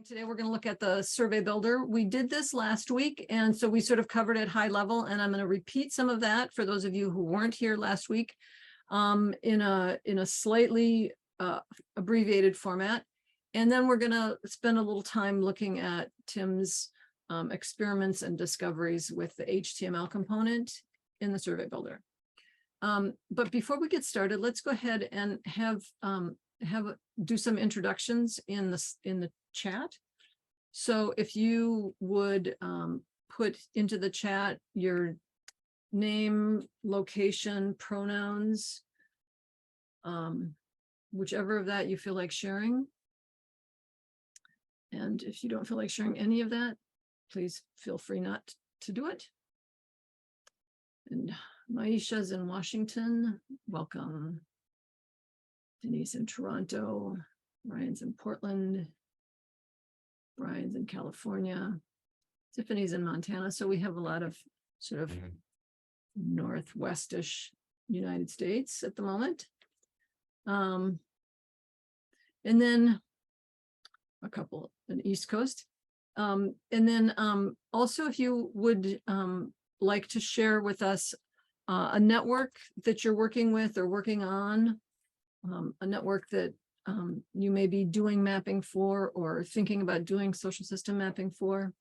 today we're going to look at the survey builder. We did this last week, and so we sort of covered it high level, and I'm going to repeat some of that for those of you who weren't here last week in a slightly abbreviated format. And then we're going to spend a little time looking at Tim's experiments and discoveries with the HTML component in the survey builder. But before we get started, let's go ahead and do some introductions in the chat. So if you would put into the chat your name, location, pronouns, whichever of that you feel like sharing. And if you don't feel like sharing any of that, please feel free not to do it. And Maisha's in Washington, welcome. Denise in Toronto, Ryan's in Portland, Brian's in California, Tiffany's in Montana. So we have a lot of sort of northwestish United States at the moment. And then a couple in East Coast. And then also if you would like to share with us a network that you're working with or working on, a network that you may be doing mapping for or thinking about doing social system mapping for.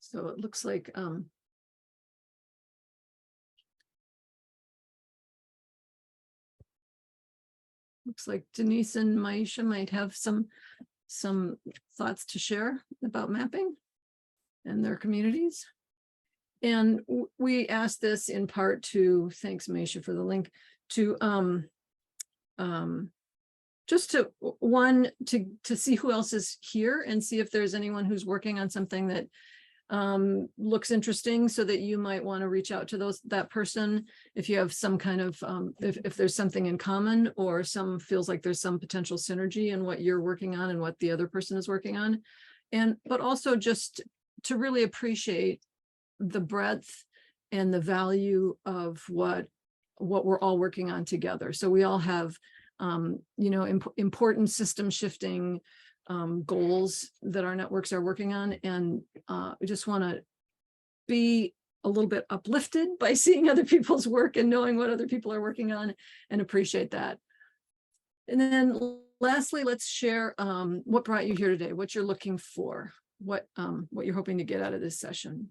So it looks like Denise and Maisha might have some thoughts to share about mapping and their communities. And we asked this in part to, thanks Maisha for the link, to just to see who else is here and see if there's anyone who's working on something that looks interesting, so that you might want to reach out to that person if you have some kind of if there's something in common, or feels like there's some potential synergy in what you're working on and what the other person is working on. But also just to really appreciate the breadth and the value of what we're all working on together. So we all have important system shifting goals that our networks are working on, and we just want to be a little bit uplifted by seeing other people's work and knowing what other people are working on, and appreciate that. And then lastly, let's share what brought you here today, what you're looking for, what you're hoping to get out of this session.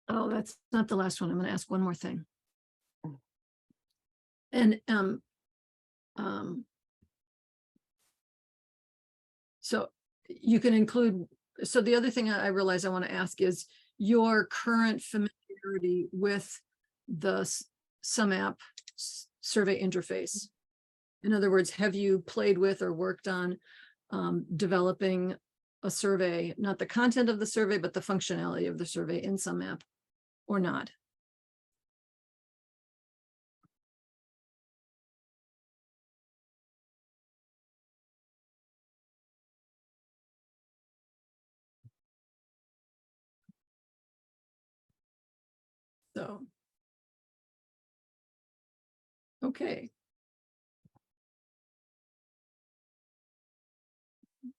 Oh, that's not the last one. I'm going to ask one more thing. And so you can include, so the other thing I realize I want to ask is your current familiarity with the sumApp survey interface. In other words, have you played with or worked on developing a survey, not the content of the survey, but the functionality of the survey in sumApp, or not? So, okay.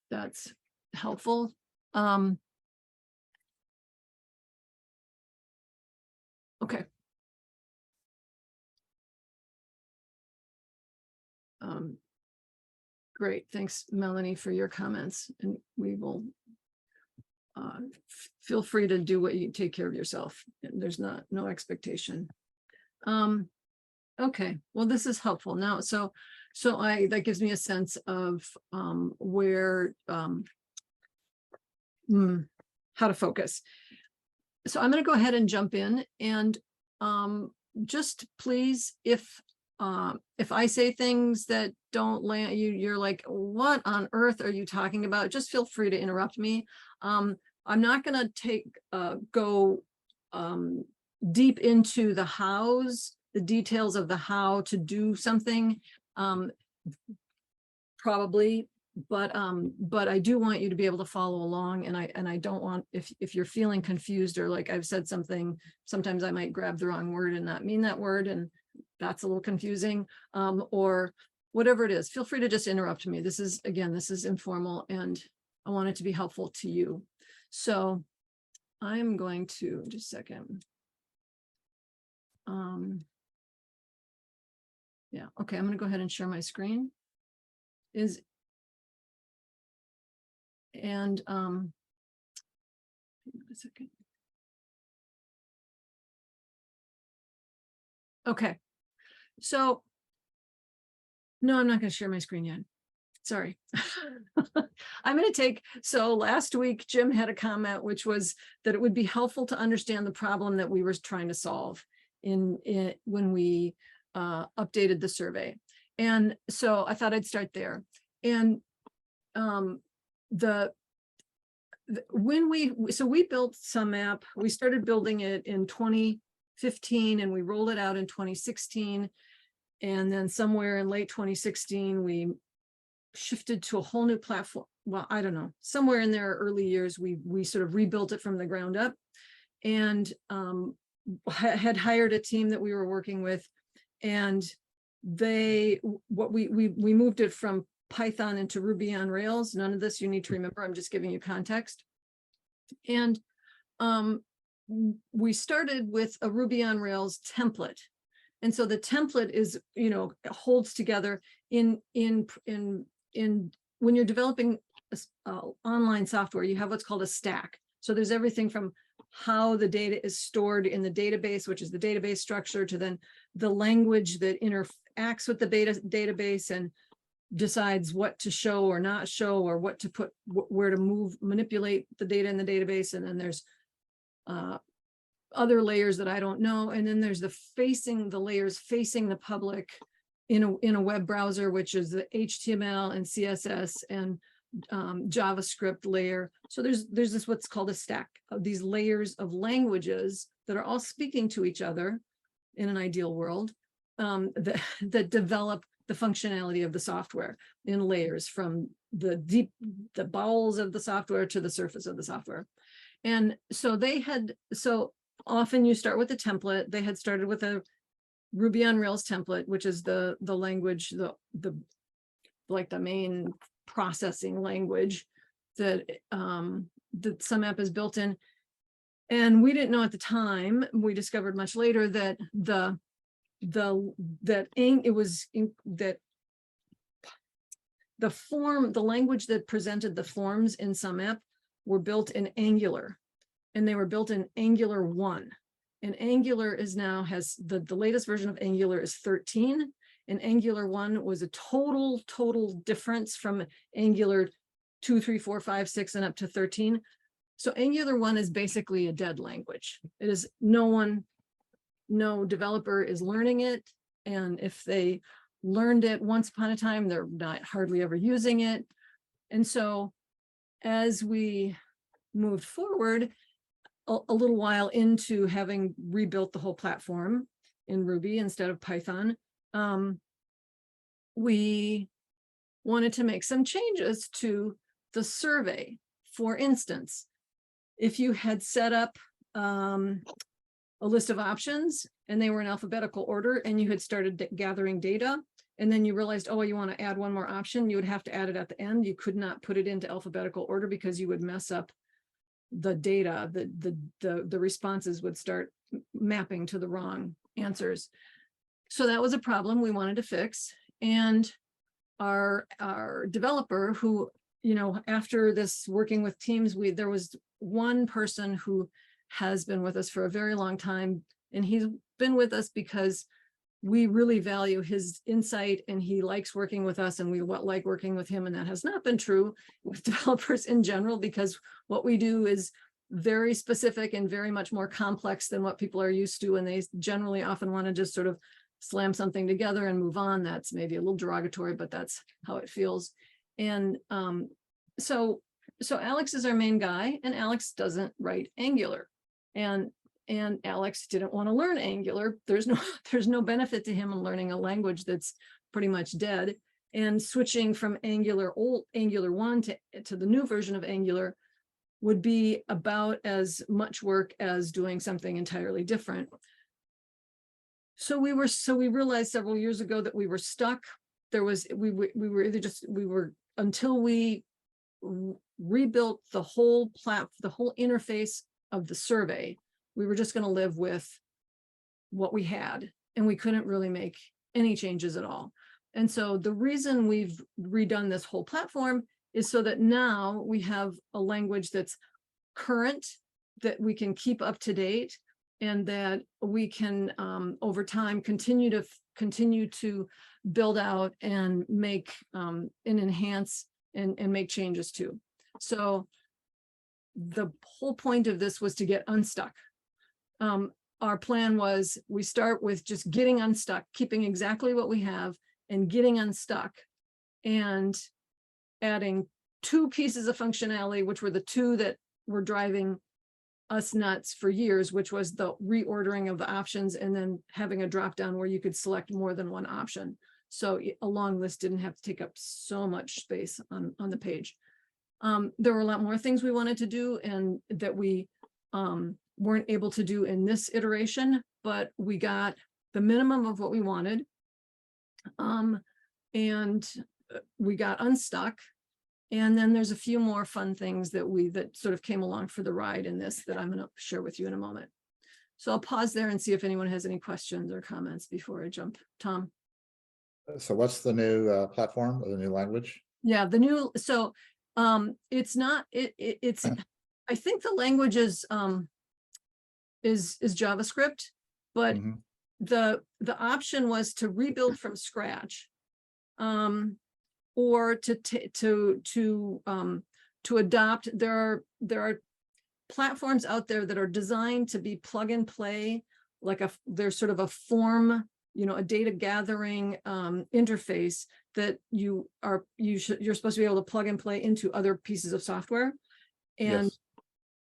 That's helpful. Okay. Great. Thanks, Melanie, for your comments. And we will feel free to do what you take care of yourself. There's no expectation. Okay. Well, this is helpful now. So that gives me a sense of where how to focus. So I'm going to go ahead and jump in, and just please, if I say things that don't land, you're like, what on earth are you talking about? Just feel free to interrupt me. I'm not going to go deep into the hows, the details of the how to do something, probably, but I do want you to be able to follow along, and I don't want, if you're feeling confused or like I've said something, sometimes I might grab the wrong word and not mean that word, and that's a little confusing, or whatever it is, feel free to just interrupt me. This is, again, this is informal and I want it to be helpful to you. So I'm going to, just a second. Yeah, okay, I'm going to go ahead and share my screen. A second. Okay, so no, I'm not going to share my screen yet. Sorry. I'm going to take, so last week, Jim had a comment, which was that it would be helpful to understand the problem that we were trying to solve in when we updated the survey. And so I thought I'd start there. And when we built sumApp, we started building it in 2015 and we rolled it out in 2016. And then somewhere in late 2016, we shifted to a whole new platform. Well, I don't know, somewhere in their early years, we sort of rebuilt it from the ground up, and had hired a team that we were working with, and we moved it from Python into Ruby on Rails. None of this you need to remember. I'm just giving you context. And we started with a Ruby on Rails template. And so the template is, holds together in when you're developing online software, you have what's called a stack. So there's everything from how the data is stored in the database, which is the database structure, to then the language that interacts with the database and decides what to show or not show, or what to put, where to manipulate the data in the database. And then there's other layers that I don't know. And then there's the layers facing the public in a web browser, which is the HTML and CSS and JavaScript layer. So there's this what's called a stack of these layers of languages that are all speaking to each other in an ideal world, that develop the functionality of the software in layers, from the bowels of the software to the surface of the software. And so so often you start with a template. They had started with a Ruby on Rails template, which is the language, like the main processing language that that sumApp is built in. And we didn't know at the time, we discovered much later that the language that presented the forms in sumApp were built in Angular, and they were built in Angular 1. And Angular has the latest version of Angular is 13, and Angular 1 was a total difference from Angular 2, 3, 4, 5, 6, and up to 13. So Angular 1 is basically a dead language. It is no developer is learning it. And if they learned it once upon a time, they're not hardly ever using it. And so as we moved forward, a little while into having rebuilt the whole platform in Ruby instead of Python, we wanted to make some changes to the survey. For instance, if you had set up a list of options and they were in alphabetical order, and you had started gathering data, and then you realized, oh, you want to add one more option, you would have to add it at the end. You could not put it into alphabetical order because you would mess up the data. The responses would start mapping to the wrong answers. So that was a problem we wanted to fix. And our developer, who, after this working with teams, there was one person who has been with us for a very long time, and he's been with us because we really value his insight and he likes working with us, and we like working with him. And that has not been true with developers in general, because what we do is very specific and very much more complex than what people are used to. And they generally often want to just sort of slam something together and move on. That's maybe a little derogatory, but that's how it feels. And so Alex is our main guy, and Alex doesn't write Angular. And And Alex didn't want to learn Angular. There's no benefit to him in learning a language that's pretty much dead. And switching from old Angular 1 to the new version of Angular would be about as much work as doing something entirely different. So we realized several years ago that we were stuck. Until we rebuilt the whole interface of the survey, we were just going to live with what we had, and we couldn't really make any changes at all. And so the reason we've redone this whole platform is so that now we have a language that's current, that we can keep up to date, and that we can over time continue to build out and make and enhance and make changes to. So the whole point of this was to get unstuck. Our plan was we start with just getting unstuck, keeping exactly what we have and getting unstuck, and adding 2 pieces of functionality, which were the 2 that were driving us nuts for years, which was the reordering of the options and then having a drop down where you could select more than one option. So a long list didn't have to take up so much space on the page. There were a lot more things we wanted to do and that we weren't able to do in this iteration, but we got the minimum of what we wanted. And we got unstuck. And then there's a few more fun things that sort of came along for the ride in this that I'm going to share with you in a moment. So I'll pause there and see if anyone has any questions or comments before I jump. Tom. So what's the new platform or the new language? Yeah, the new, so it's not, it's, I think the language is JavaScript, but the option was to rebuild from scratch, or to adopt. There are platforms out there that are designed to be plug and play, like there's sort of a form, a data gathering interface that you're supposed to be able to plug and play into other pieces of software. And yes.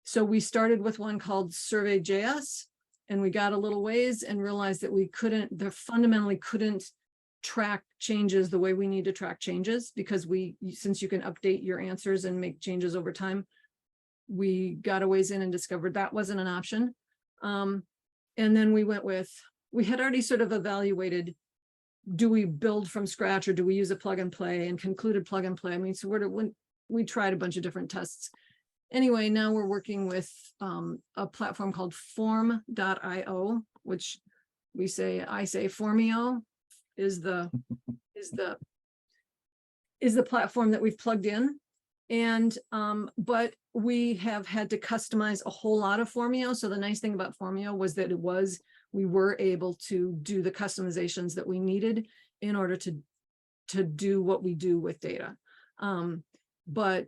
So we started with one called Survey.js, and we got a little ways and realized that fundamentally couldn't track changes the way we need to track changes, because since you can update your answers and make changes over time, we got a ways in and discovered that wasn't an option. And then we had already sort of evaluated, do we build from scratch or do we use a plug and play, and concluded plug and play. I mean, so we tried a bunch of different tests. Anyway, now we're working with a platform called form.io, which I say Formio is the platform that we've plugged in. And but we have had to customize a whole lot of Formio. So the nice thing about Formio was that we were able to do the customizations that we needed in order to do what we do with data. But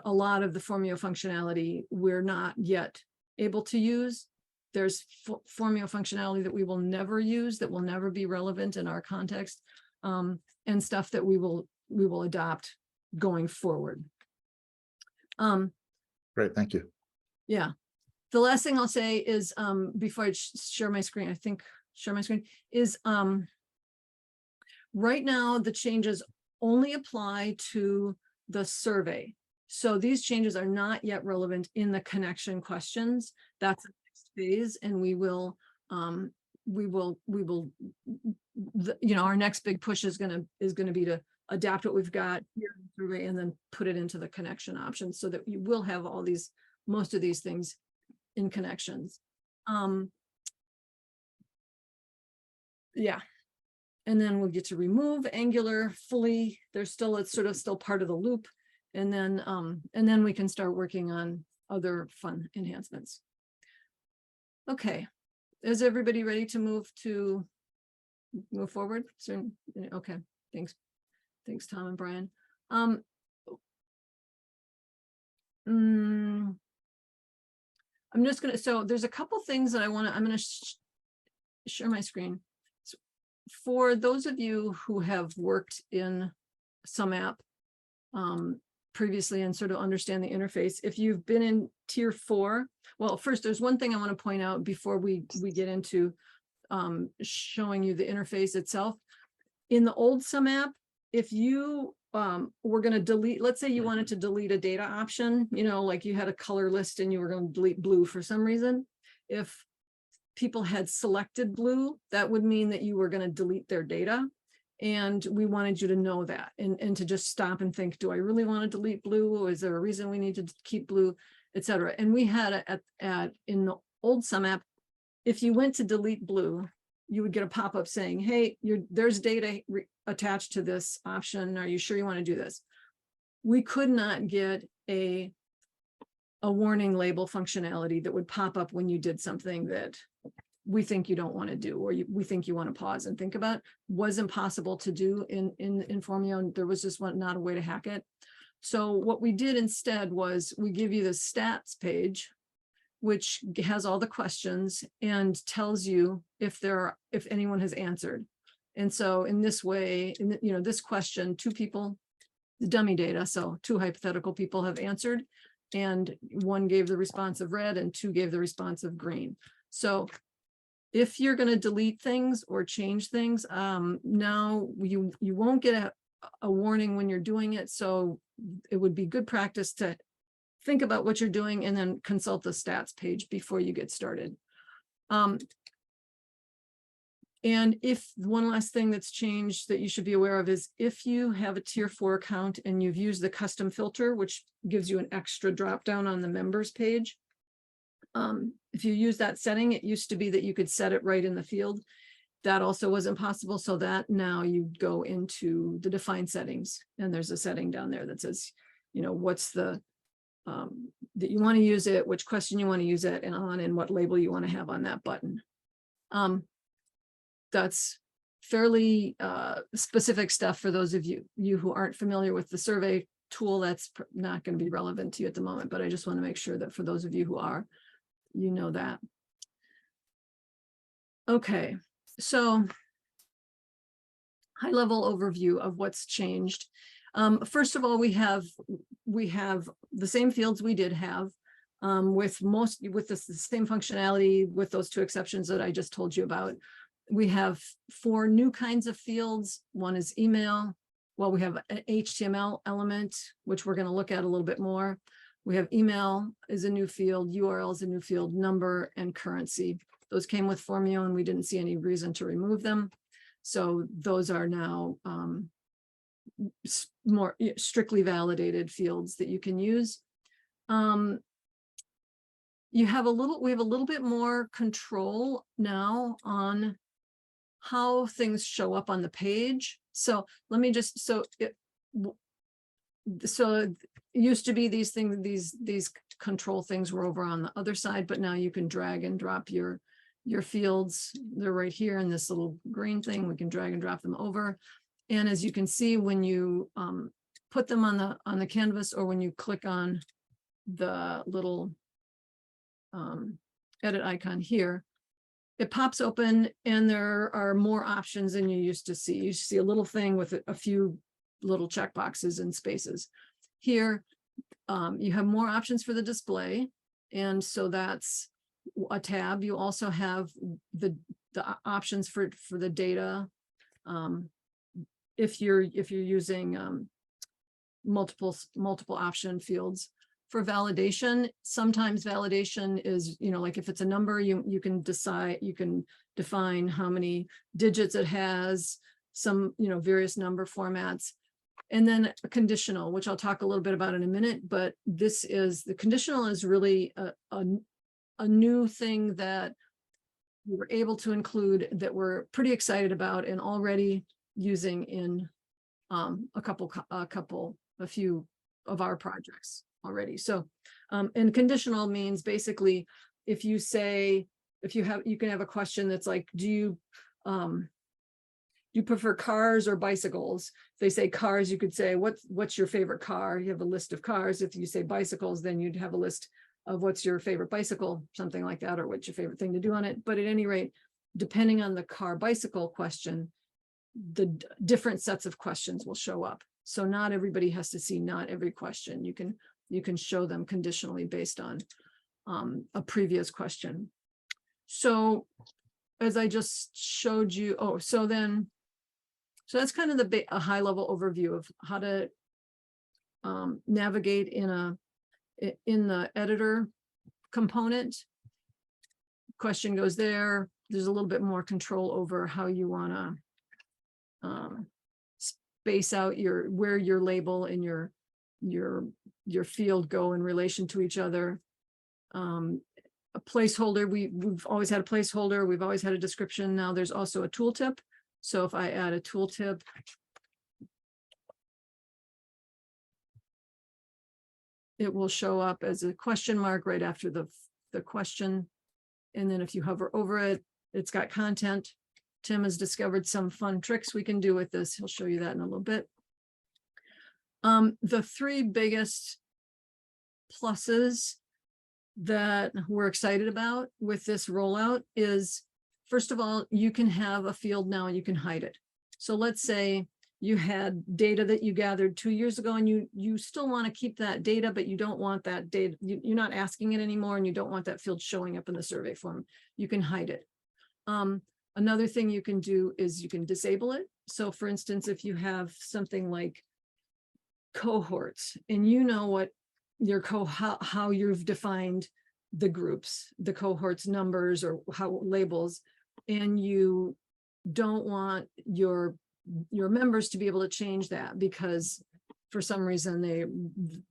a lot of the Formio functionality we're not yet able to use. There's Formio functionality that we will never use, that will never be relevant in our context, and stuff that we will adopt going forward. Great, thank you. Yeah. The last thing I'll say is, before I share my screen, is right now the changes only apply to the survey. So these changes are not yet relevant in the connection questions. That's the next phase, and we will, our next big push is going to be to adapt what we've got here in the survey and then put it into the connection options, so that you will have most of these things in connections. Yeah. And then we'll get to remove Angular fully. It's still part of the loop. And then we can start working on other fun enhancements. Okay. Is everybody ready to move forward? So, okay. Thanks, Tom and Brian. I'm just gonna, so there's a couple things that I'm gonna share my screen. So for those of you who have worked in sumApp, previously and sort of understand the interface. If you've been in tier 4, well, first there's one thing I want to point out before we get into showing you the interface itself. In the old sumApp, if you were going to delete, let's say you wanted to delete a data option, you know, like you had a color list and you were going to delete blue for some reason. If people had selected blue, that would mean that you were going to delete their data. And we wanted you to know that and to just stop and think, do I really want to delete blue? Is there a reason we need to keep blue, etc. And we had in the old sumApp, if you went to delete blue, you would get a pop-up saying, hey, there's data attached to this option. Are you sure you want to do this? We could not get a warning label functionality that would pop up when you did something that we think you don't want to do, or we think you want to pause and think about. Was impossible to do in Formio, and there was just not a way to hack it. So what we did instead was we give you the stats page, which has all the questions and tells you if anyone has answered. And so in this way, this question, 2 people, the dummy data, so 2 hypothetical people have answered, and 1 gave the response of red and 2 gave the response of green. So if you're going to delete things or change things, now you won't get a warning when you're doing it. So it would be good practice to think about what you're doing and then consult the stats page before you get started. And if one last thing that's changed that you should be aware of is if you have a tier 4 account and you've used the custom filter, which gives you an extra drop down on the members page. If you use that setting, it used to be that you could set it right in the field. That also wasn't possible. So that now you go into the define settings, and there's a setting down there that says, what's the that you want to use it, which question you want to use it and what label you want to have on that button. That's fairly specific stuff for those of you who aren't familiar with the survey tool. That's not going to be relevant to you at the moment, but I just want to make sure that for those of you who are, you know that. Okay, so high level overview of what's changed. First of all, we have the same fields we did have with the same functionality with those 2 exceptions that I just told you about. We have 4 new kinds of fields. One is email. Well, we have an HTML element, which we're going to look at a little bit more. We have email is a new field, URL is a new field, number, and currency. Those came with Formio, and we didn't see any reason to remove them. So those are now more strictly validated fields that you can use. We have a little bit more control now on how things show up on the page. So let me just, so it used to be these things, these control things were over on the other side, but now you can drag and drop your fields. They're right here in this little green thing. We can drag and drop them over. And as you can see, when you put them on the canvas, or when you click on the little edit icon here, it pops open and there are more options than you used to see. You see a little thing with a few little check boxes and spaces. Here, you have more options for the display. And so that's a tab. You also have the options for the data. If you're using multiple option fields. For validation, sometimes validation is, like if it's a number, you can define how many digits it has, some, various number formats. And then a conditional, which I'll talk a little bit about in a minute, but the conditional is really a new thing that we were able to include that we're pretty excited about and already using in a few of our projects already. So, and conditional means basically, if you can have a question that's like, do you prefer cars or bicycles? If they say cars, you could say, what's your favorite car? You have a list of cars. If you say bicycles, then you'd have a list of what's your favorite bicycle, something like that, or what's your favorite thing to do on it. But at any rate, depending on the car bicycle question, the different sets of questions will show up. So not everybody has to see not every question. You can show them conditionally based on a previous question. So as I just showed you, so that's kind of a high level overview of how to navigate in the editor component. Question goes there. There's a little bit more control over how you want to space out where your label and your field go in relation to each other. A placeholder, we've always had a placeholder, we've always had a description. Now there's also a tooltip. So if I add a tooltip, it will show up as a question mark right after the question. And then if you hover over it, it's got content. Tim has discovered some fun tricks we can do with this. He'll show you that in a little bit. The three biggest pluses that we're excited about with this rollout is, first of all, you can have a field now and you can hide it. So let's say you had data that you gathered 2 years ago and you still want to keep that data, but you don't want that data, you're not asking it anymore and you don't want that field showing up in the survey form. You can hide it. Another thing you can do is you can disable it. So for instance, if you have something like cohorts and you know what your how you've defined the groups, the cohorts numbers or how labels, and you don't want your members to be able to change that because for some reason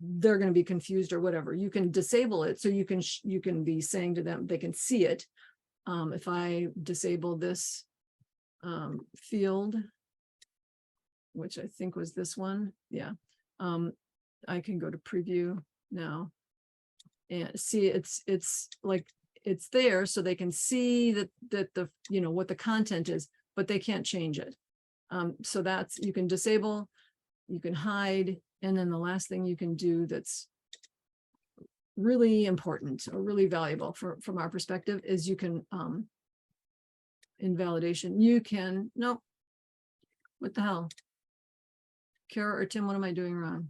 they're going to be confused or whatever. You can disable it so you can be saying to them they can see it. If I disable this field, which I think was this one, yeah, I can go to preview now and see it's like it's there so they can see that the what the content is, but they can't change it. So that's, you can disable, you can hide, and then the last thing you can do that's really important or really valuable from our perspective is you can in validation you can, no, what the hell, Kara or Tim, what am I doing wrong?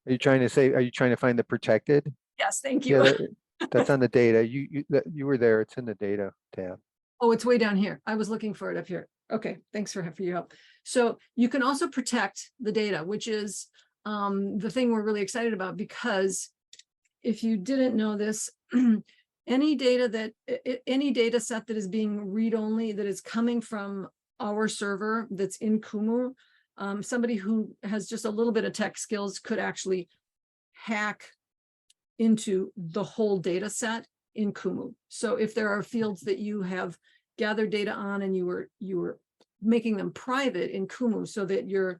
Are you trying to find the protected? Yes, thank you. Yeah, that's on the data. You were there. It's in the data tab. Oh, it's way down here. I was looking for it up here. Okay, thanks for your help. So you can also protect the data, which is the thing we're really excited about, because if you didn't know this, any data set that is being read-only that is coming from our server that's in Kumu, somebody who has just a little bit of tech skills could actually hack into the whole data set in Kumu. So if there are fields that you have gathered data on and you were making them private in Kumu so that you're,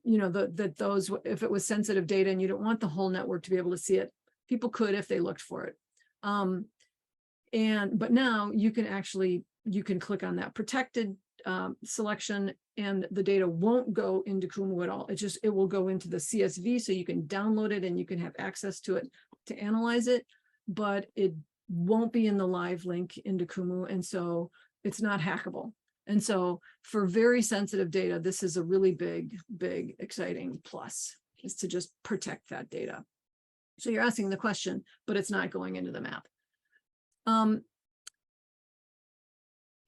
those, if it was sensitive data and you don't want the whole network to be able to see it, people could if they looked for it. But now you can click on that protected selection and the data won't go into Kumu at all. It will go into the CSV so you can download it and you can have access to it to analyze it, but it won't be in the live link into Kumu. And so it's not hackable. And so for very sensitive data, this is a really big, exciting plus, is to just protect that data. So you're asking the question, but it's not going into the map. And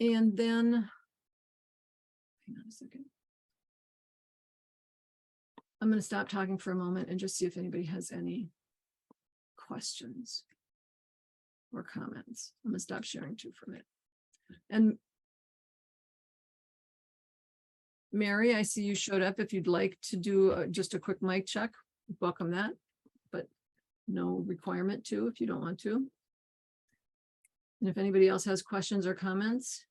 then, hang on a second. I'm going to stop talking for a moment and just see if anybody has any questions or comments. I'm going to stop sharing too for a minute. And Mary, I see you showed up. If you'd like to do just a quick mic check, welcome that, but no requirement to if you don't want to. And if anybody else has questions or comments.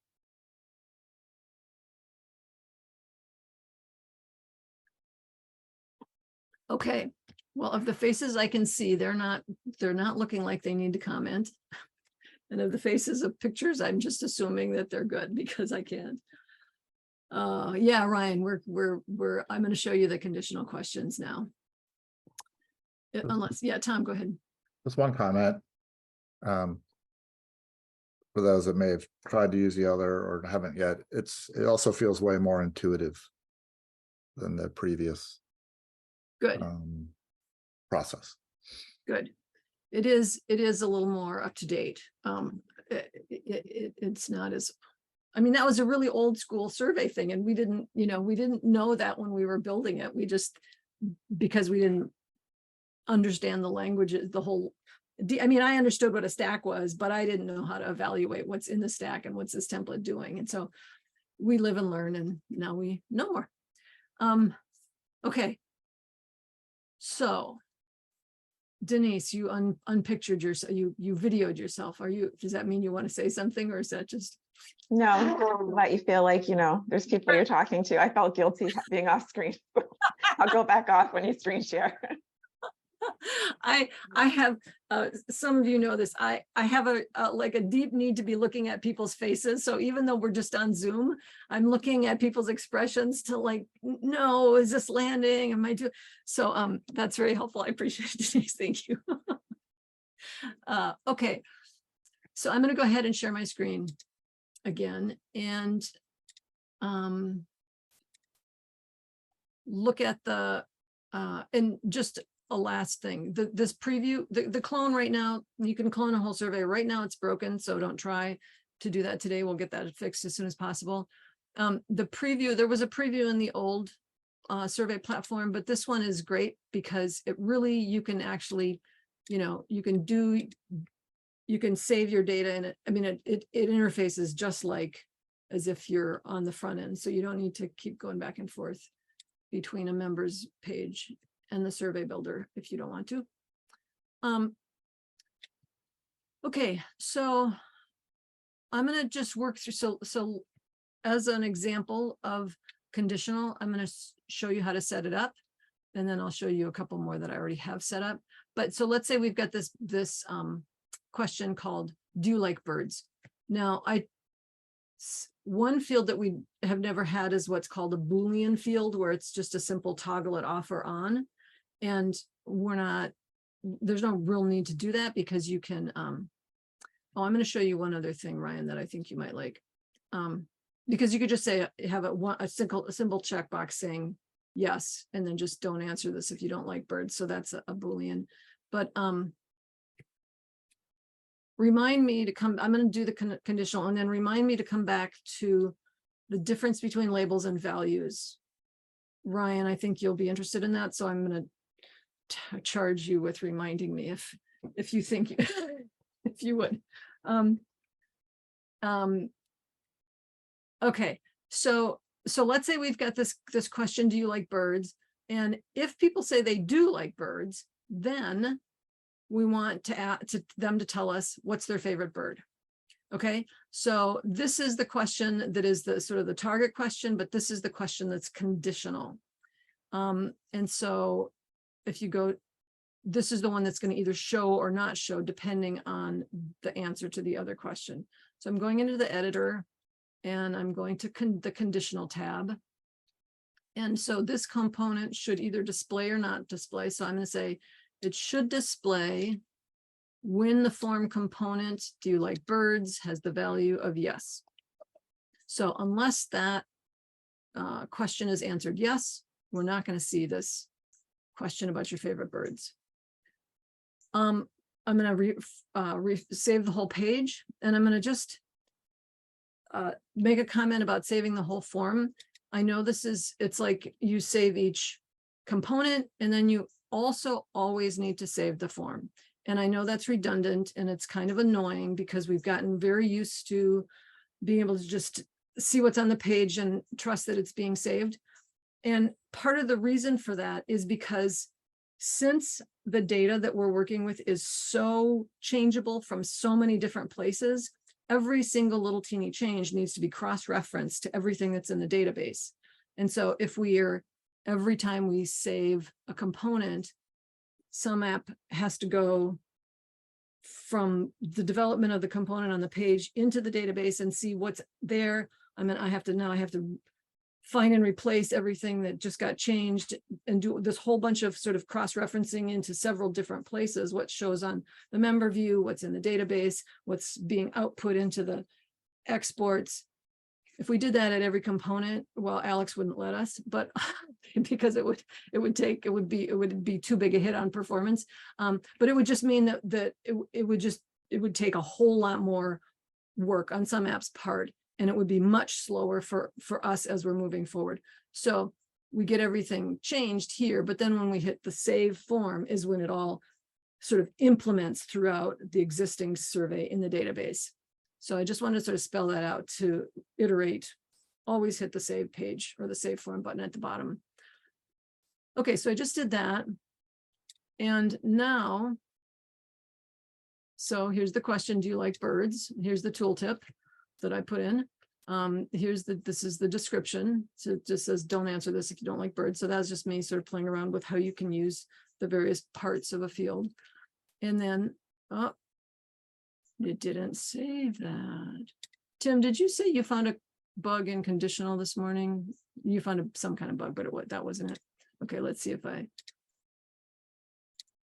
Okay, well, of the faces I can see, they're not looking like they need to comment. And of the faces of pictures, I'm just assuming that they're good because I can't. Yeah, Ryan, I'm going to show you the conditional questions now. Unless, yeah, Tom, go ahead. Just one comment. For those that may have tried to use the other or haven't yet, it also feels way more intuitive than the previous Good, process. good. It is a little more up to date. It's not as, I mean, that was a really old school survey thing, and we didn't know that when we were building it. We just, because we didn't understand the language, the whole, I mean, I understood what a stack was, but I didn't know how to evaluate what's in the stack and what's this template doing. And so we live and learn, and now we know more. Okay. So Denise, you unpictured yourself, you videoed yourself. Does that mean you want to say something, or is that just? No, let you feel like, there's people you're talking to. I felt guilty being off screen. I'll go back off when you screen share. I have, some of you know this, I have like a deep need to be looking at people's faces. So even though we're just on Zoom, I'm looking at people's expressions to like, no, is this landing? Am I doing? So that's very helpful. I appreciate it, Denise. Thank you. Okay, so I'm going to go ahead and share my screen again and look at the, and just a last thing, this preview, the clone right now, you can clone a whole survey. Right now it's broken, so don't try to do that today. We'll get that fixed as soon as possible. The preview, there was a preview in the old survey platform, but this one is great because it really, you can actually, you can save your data in it. I mean, it interfaces just like as if you're on the front end. So you don't need to keep going back and forth between a members page and the survey builder if you don't want to. Okay, so I'm going to just work through. So as an example of conditional, I'm going to show you how to set it up, and then I'll show you a couple more that I already have set up. But so let's say we've got this question called, do you like birds? Now, one field that we have never had is what's called a Boolean field, where it's just a simple toggle it off or on. And there's no real need to do that because you can, I'm going to show you one other thing, Ryan, that I think you might like. Because you could just say, have a simple checkbox saying yes, and then just don't answer this if you don't like birds. So that's a Boolean. But remind me to come, I'm going to do the conditional, and then remind me to come back to the difference between labels and values. Ryan, I think you'll be interested in that. So I'm going to charge you with reminding me if you think if you would. Okay, so let's say we've got this question, do you like birds? And if people say they do like birds, then we want to them to tell us what's their favorite bird. Okay, so this is the question that is the sort of the target question, but this is the question that's conditional. And so if you go, this is the one that's going to either show or not show depending on the answer to the other question. So I'm going into the editor and I'm going to the conditional tab. And so this component should either display or not display. So I'm going to say it should display when the form component, do you like birds, has the value of yes. So unless that question is answered yes, we're not going to see this question about your favorite birds. I'm going to save the whole page, and I'm going to just make a comment about saving the whole form. I know it's like you save each component, and then you also always need to save the form. And I know that's redundant, and it's kind of annoying because we've gotten very used to being able to just see what's on the page and trust that it's being saved. And part of the reason for that is because since the data that we're working with is so changeable from so many different places, every single little teeny change needs to be cross-referenced to everything that's in the database. And so if every time we save a component, sumApp has to go from the development of the component on the page into the database and see what's there. I mean, I have to find and replace everything that just got changed and do this whole bunch of sort of cross-referencing into several different places, what shows on the member view, what's in the database, what's being output into the exports. If we did that at every component, well, Alex wouldn't let us, but because it would be too big a hit on performance. But it would just mean that it would take a whole lot more work on sumApp's part, and it would be much slower for us as we're moving forward. So we get everything changed here, but then when we hit the save form is when it all sort of implements throughout the existing survey in the database. So I just wanted to sort of spell that out to iterate. Always hit the save page or the save form button at the bottom. Okay, so I just did that. And now, so here's the question, do you like birds? Here's the tooltip that I put in. This is the description. So it just says, don't answer this if you don't like birds. So that's just me sort of playing around with how you can use the various parts of a field. And then, oh, it didn't save that. Tim, did you say you found a bug in conditional this morning? You found some kind of bug, but that wasn't it. Okay, let's see if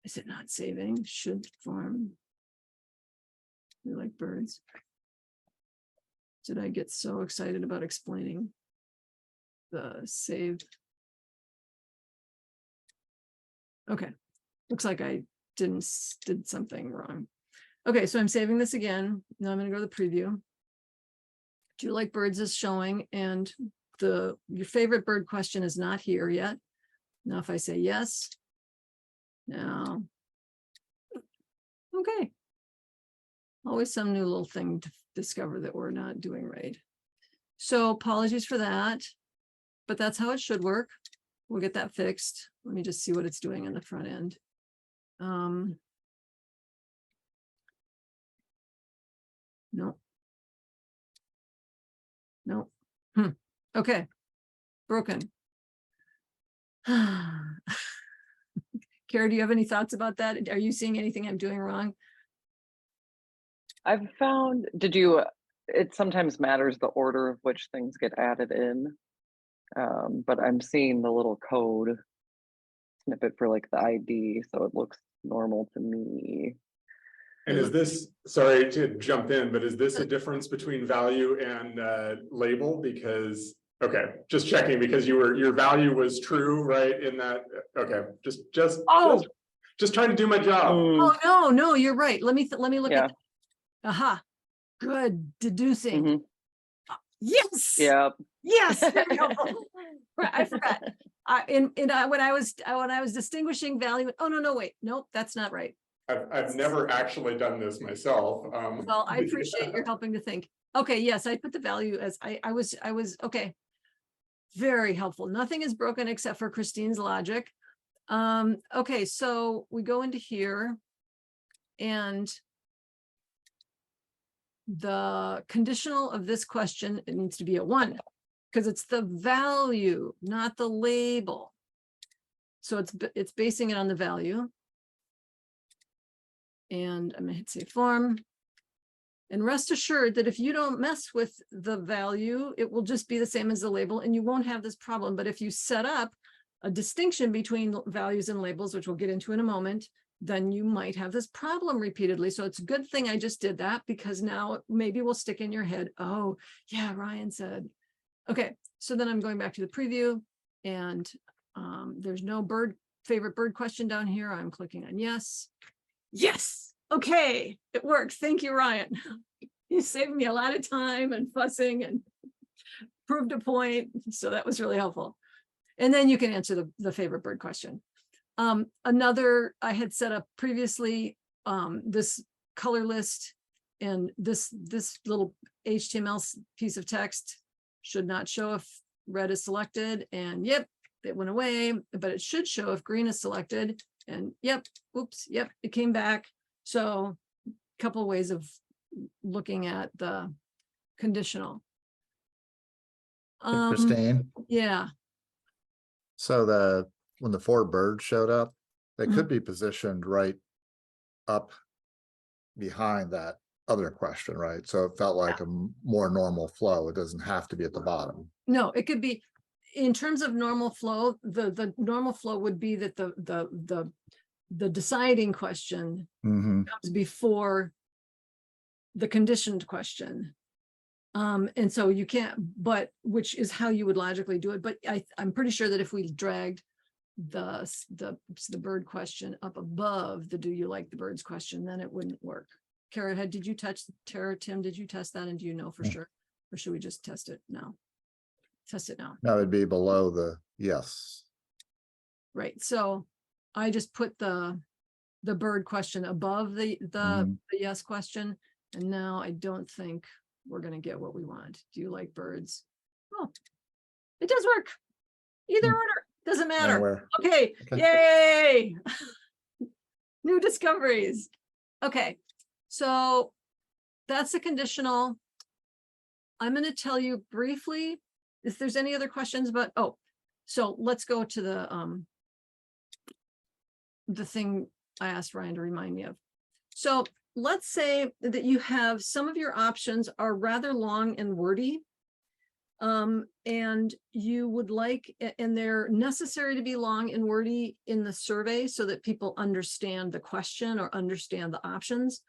is it not saving? Should form. We like birds. Did I get so excited about explaining the save? Okay, looks like I did something wrong. Okay, so I'm saving this again. Now I'm going to go to the preview. Do you like birds is showing, and your favorite bird question is not here yet. Now if I say yes, now, okay. Always some new little thing to discover that we're not doing right. So apologies for that, but that's how it should work. We'll get that fixed. Let me just see what it's doing in the front end. No. No. Okay. Broken. Kara, do you have any thoughts about that? Are you seeing anything I'm doing wrong? I've found, it sometimes matters the order of which things get added in. But I'm seeing the little code snippet for like the ID, so it looks normal to me. And is this, sorry to jump in, but is this a difference between value and label? Because, okay, just checking, because your value was true, right? In that, okay, just trying to do my job. Oh no, you're right. Let me look Yeah. at that. Aha, good deducing. Mhm. Yes. Yeah. Yes. Very helpful. I forgot. When I was distinguishing value. Oh no, wait, nope, that's not right. I've never actually done this myself. Well, I appreciate your helping to think. Okay, yes, I put the value as I was okay. Very helpful. Nothing is broken except for Christine's logic. Okay, so we go into here, and the conditional of this question, it needs to be a 1 because it's the value, not the label. So it's basing it on the value. And I'm gonna hit save form. And rest assured that if you don't mess with the value, it will just be the same as the label and you won't have this problem. But if you set up a distinction between values and labels, which we'll get into in a moment, then you might have this problem repeatedly. So it's a good thing I just did that, because now maybe we'll stick in your head, oh yeah, Ryan said. Okay, so then I'm going back to the preview, and there's no favorite bird question down here. I'm clicking on yes. Yes. Okay, it worked. Thank you, Ryan. You saved me a lot of time and fussing and proved a point. So that was really helpful. And then you can answer the favorite bird question. Another I had set up previously, this color list and this little HTML piece of text should not show if red is selected, and yep, it went away, but it should show if green is selected, and yep, oops, yep, it came back. So a couple of ways of looking at the conditional. Christine, Yeah. so when the 4 birds showed up, they could be positioned right up behind that other question, right? So it felt like a more normal flow. It doesn't have to be at the bottom. No, it could be, in terms of normal flow, the normal flow would be that the deciding question Mm-hmm. comes before the conditioned question. And so you can't, but which is how you would logically do it. But I'm pretty sure that if we dragged the bird question up above the do you like the birds question, then it wouldn't work. Kara, did you touch Tara, Tim, did you test that? And do you know for sure? Or should we just test it now? Test it now. That would be below the yes. Right. So I just put the bird question above the yes question. And now I don't think we're going to get what we want. Do you like birds? Oh, it does work. Either order. Doesn't matter. Anywhere. Okay. Yay. New discoveries. Okay. So that's a conditional. I'm going to tell you briefly if there's any other questions, but so let's go to the thing I asked Ryan to remind me of. So let's say that you have some of your options are rather long and wordy. And you would like, and they're necessary to be long and wordy in the survey so that people understand the question or understand the options.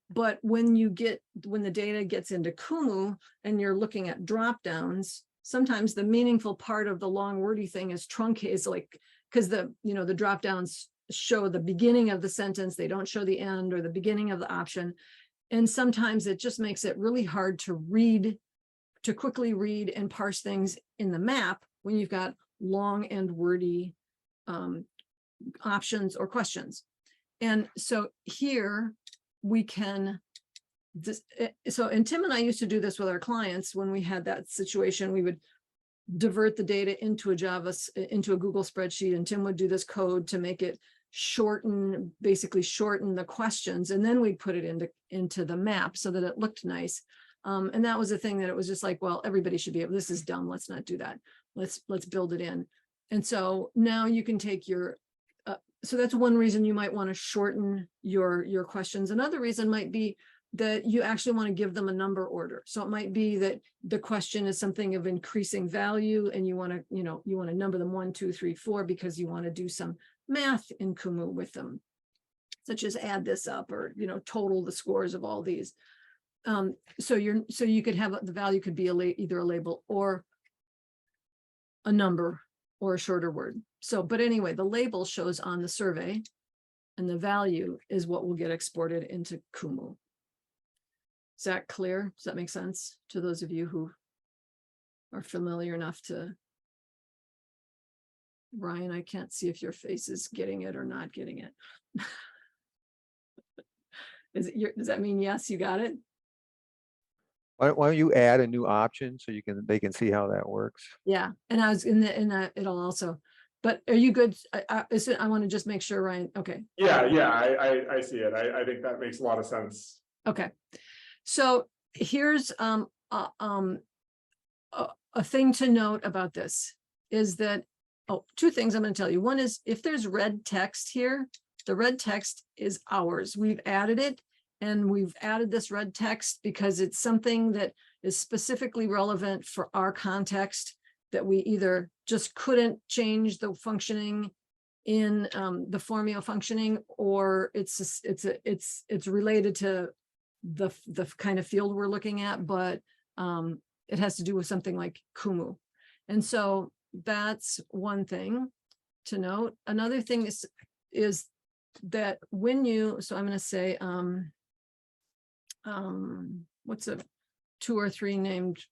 But when the data gets into Kumu and you're looking at drop downs, sometimes the meaningful part of the long wordy thing is truncated, like, because the drop downs show the beginning of the sentence, they don't show the end or the beginning of the option. And sometimes it just makes it really hard to quickly read and parse things in the map when you've got long and wordy options or questions. And so here we can, and Tim and I used to do this with our clients when we had that situation. We would divert the data into a Google spreadsheet, and Tim would do this code to make it basically shorten the questions, and then we'd put it into the map so that it looked nice. And that was the thing that it was just like, well, everybody should be able, this is dumb, let's not do that. Let's build it in. And so now you can take so that's one reason you might want to shorten your questions. Another reason might be that you actually want to give them a number order. So it might be that the question is something of increasing value and you want to number them 1, 2, 3, 4, because you want to do some math in Kumu with them, such as add this up or, total the scores of all these. So you could have the value could be either a label or a number or a shorter word. So, but anyway, the label shows on the survey and the value is what will get exported into Kumu. Is that clear? Does that make sense to those of you who are familiar enough to? Ryan, I can't see if your face is getting it or not getting it. Does that mean yes, you got it? Why don't you add a new option so they can see how that works? Yeah, and I was in that it'll also, but are you good? I want to just make sure, Ryan. Okay. Yeah, I see it. I think that makes a lot of sense. Okay. So here's a thing to note about this is that, two things I'm going to tell you. One is if there's red text here, the red text is ours. We've added it. And we've added this red text because it's something that is specifically relevant for our context that we either just couldn't change the functioning in the Formio functioning, or it's related to the kind of field we're looking at, but it has to do with something like Kumu. And so that's one thing to note. Another thing is that when so I'm going to say, what's a 2 or 3 named?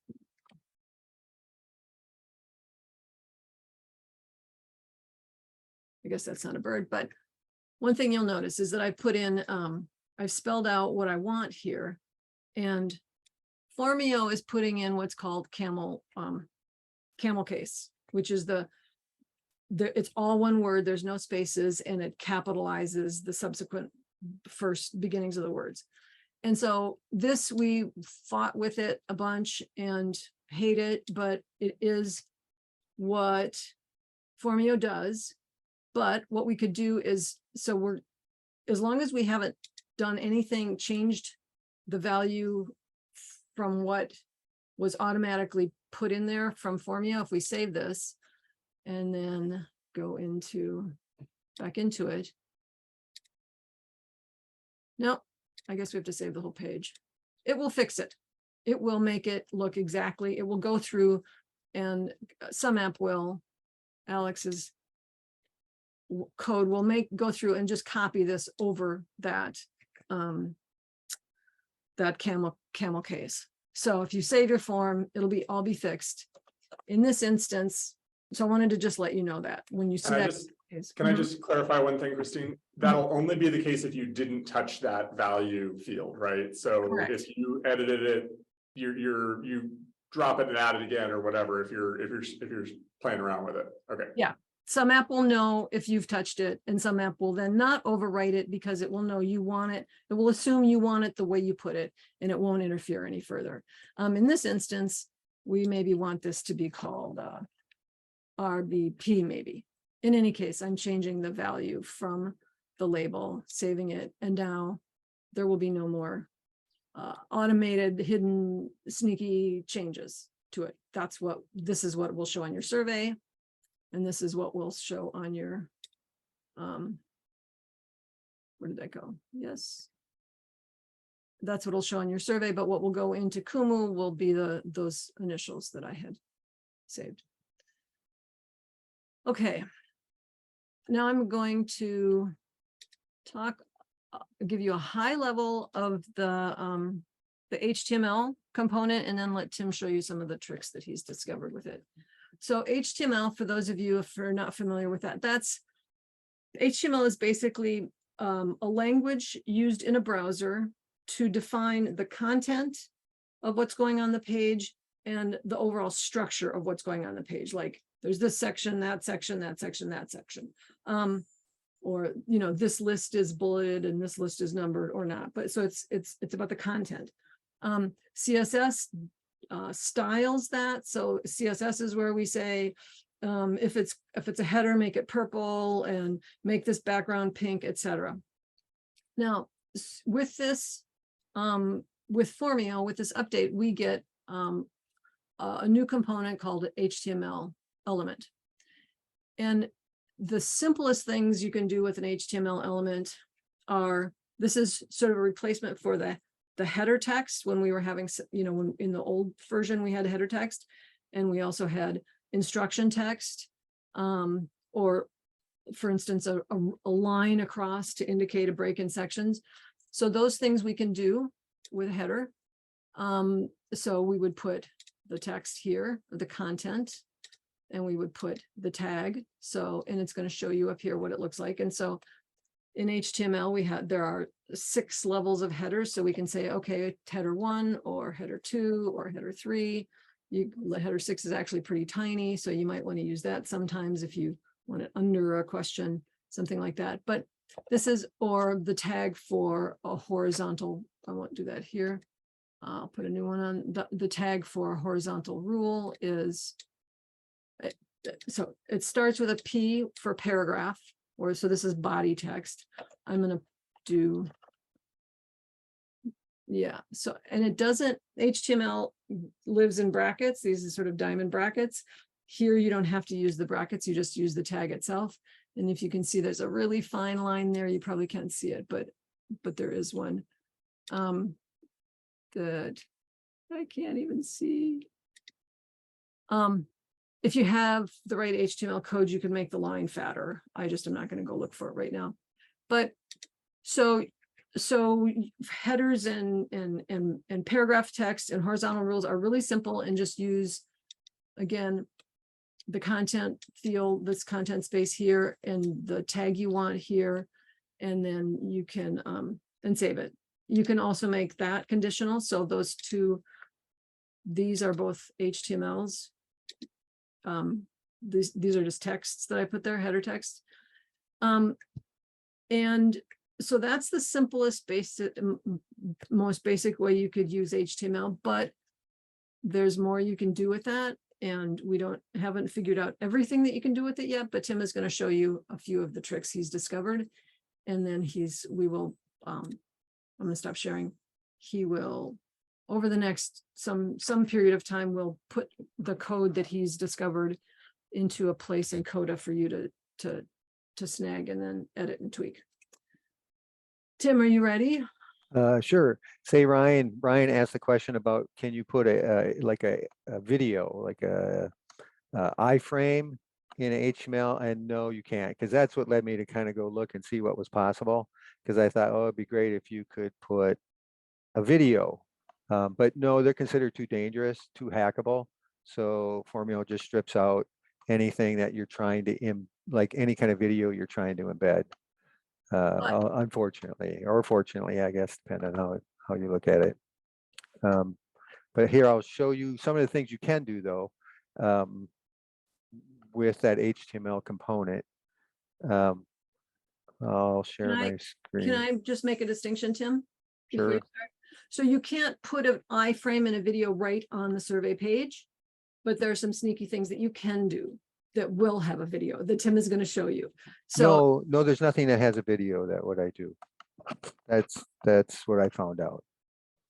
I guess that's not a bird, but one thing you'll notice is that I put in, I've spelled out what I want here, and Formio is putting in what's called camel case, which is it's all one word, there's no spaces, and it capitalizes the subsequent first beginnings of the words. And so this, we fought with it a bunch and hate it, but it is what Formio does. But what we could do is, as long as we haven't done anything, changed the value from what was automatically put in there from Formio, if we save this and then go back into it. No. I guess we have to save the whole page. It will fix it. it will make it look exactly, it will go through, and sumApp will, Alex's code will go through and just copy this over that that camel case. So if you save your form, it'll all be fixed in this instance. So I wanted to just let you know that when you see Can I that just- case. Can I just clarify one thing, Christine? That'll only be the case if you didn't touch that value field, right? So Correct. if you edited it, you drop it and add it again or whatever, if you're playing around with it. Okay. Yeah. sumApp will know if you've touched it, and sumApp will then not overwrite it because it will know you want it. It will assume you want it the way you put it, and it won't interfere any further. In this instance, we maybe want this to be called RBP maybe. In any case, I'm changing the value from the label, saving it, and now there will be no more automated, hidden, sneaky changes to it. This is what will show on your survey. And this is what will show on your, where did that go? Yes. That's what will show on your survey, but what will go into Kumu will be those initials that I had saved. Okay. Now I'm going to give you a high level of the HTML component, and then let Tim show you some of the tricks that he's discovered with it. So HTML, for those of you if you're not familiar with that, HTML is basically a language used in a browser to define the content of what's going on the page and the overall structure of what's going on the page. Like there's this section, that section, that section, that section. Or, you know, this list is bulleted and this list is numbered or not. But so it's about the content. CSS styles that. So CSS is where we say, if it's a header, make it purple and make this background pink, etc. Now, with this, with Formio, with this update, we get a new component called HTML element. And the simplest things you can do with an HTML element are, this is sort of a replacement for the header text when we were having, you know, when in the old version we had header text, and we also had instruction text, or for instance, a line across to indicate a break in sections. So those things we can do with a header. So we would put the text here, the content, and we would put the tag. So, and it's going to show you up here what it looks like. And so in HTML, there are 6 levels of headers. So we can say, okay, header 1 or header 2 or header 3. Header 6 is actually pretty tiny. So you might want to use that sometimes if you want it under a question, something like that. But this is, or the tag for a horizontal, I won't do that here. I'll put a new one on. The tag for a horizontal rule is, so it starts with a P for paragraph, or so this is body text. I'm going to do, yeah. So, and it doesn't, HTML lives in brackets. These are sort of diamond brackets. Here, you don't have to use the brackets. You just use the tag itself. And if you can see, there's a really fine line there. You probably can't see it, but there is one. Good. I can't even see. If you have the right HTML code, you can make the line fatter. I just am not going to go look for it right now. But so headers and paragraph text and horizontal rules are really simple, and just use, again, the content field, this content space here, and the tag you want here, and then you can and save it. You can also make that conditional. So those two, these are both HTMLs. These are just texts that I put there, header text. And so that's the simplest, basic, most basic way you could use HTML, but there's more you can do with that. And we haven't figured out everything that you can do with it yet, but Tim is going to show you a few of the tricks he's discovered. And then I'm going to stop sharing. He will, over the next some period of time, will put the code that he's discovered into a place in Coda for you to snag and then edit and tweak. Tim, are you ready? Sure. Say Ryan asked the question about, can you put a video, like a iframe in HTML? And no, you can't, because that's what led me to kind of go look and see what was possible. Because I thought, oh, it'd be great if you could put a video. But no, they're considered too dangerous, too hackable. So Formio just strips out anything that you're trying to, like any kind of video you're trying to embed. Unfortunately, or fortunately, I guess, depending on how you look at it. But here I'll show you some of the things you can do though, with that HTML component. I'll share my screen. Can I just make a distinction, Tim? before Sure. you start? So you can't put an iframe in a video right on the survey page, but there are some sneaky things that you can do that will have a video that Tim is going to show you. So No, there's nothing that has a video that what I do. That's what I found out.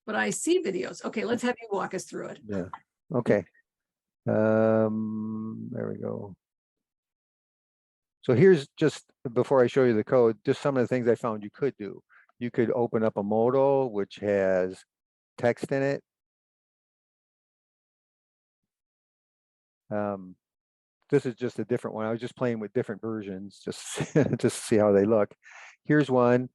but I see videos. Okay, let's have you walk us through it. Yeah. Okay. There we go. So here's just, before I show you the code, just some of the things I found you could do. You could open up a modal which has text in it. This is just a different one. I was just playing with different versions, just to see how they look. Here's one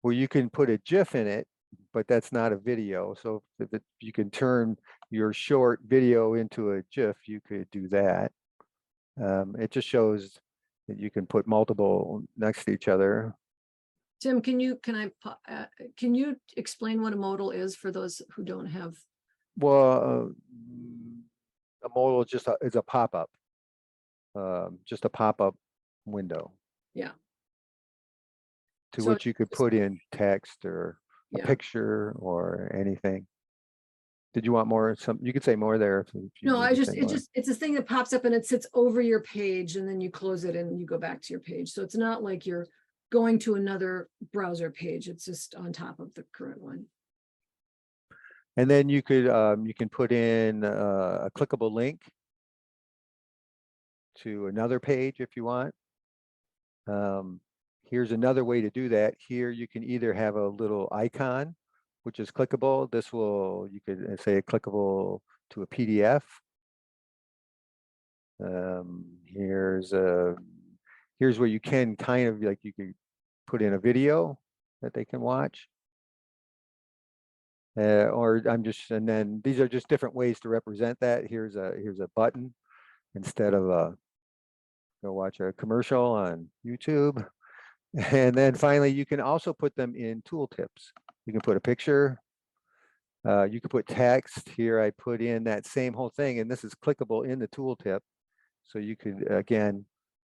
where you can put a GIF in it, but that's not a video. So if you can turn your short video into a GIF, you could do that. It just shows that you can put multiple next to each other. Tim, can you explain what a modal is for those who don't have? Well, a modal is a pop-up, just a pop-up window. Yeah. To So which you could put in text or a Yeah. picture or anything. Did you want more? You could say more there. If you No, need to say more. it's a thing that pops up and it sits over your page and then you close it and you go back to your page. So it's not like you're going to another browser page. It's just on top of the current one. And then you can put in a clickable link to another page if you want. Here's another way to do that. Here you can either have a little icon, which is clickable. You could say clickable to a PDF. Here's where you can kind of like, you could put in a video that they can watch. And then these are just different ways to represent that. Here's a button instead of go watch a commercial on YouTube. And then finally, you can also put them in tooltips. You can put a picture. You can put text. Here I put in that same whole thing, and this is clickable in the tooltip. So you could, again,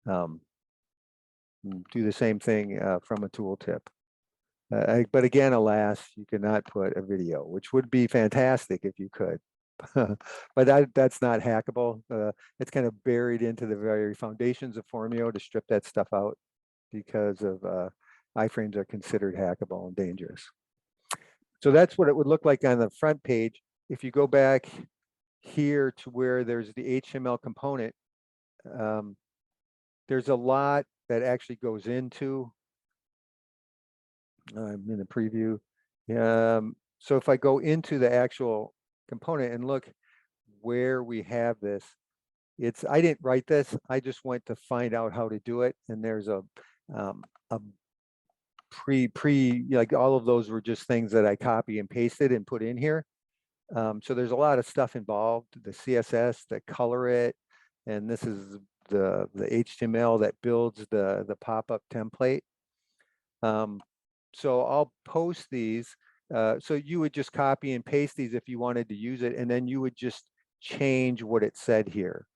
do the same thing from a tooltip. But again, alas, you cannot put a video, which would be fantastic if you could. But that's not hackable. It's kind of buried into the very foundations of Formio to strip that stuff out, because of iframes are considered hackable and dangerous. So that's what it would look like on the front page. If you go back here to where there's the HTML component, there's a lot that actually goes into. I'm in the preview. So if I go into the actual component and look where we have this, I didn't write this. I just went to find out how to do it. And there's a like all of those were just things that I copy and pasted and put in here. So there's a lot of stuff involved, the CSS, the color it, and this is the HTML that builds the pop-up template. So I'll post these. So you would just copy and paste these if you wanted to use it, and then you would just change what it said here,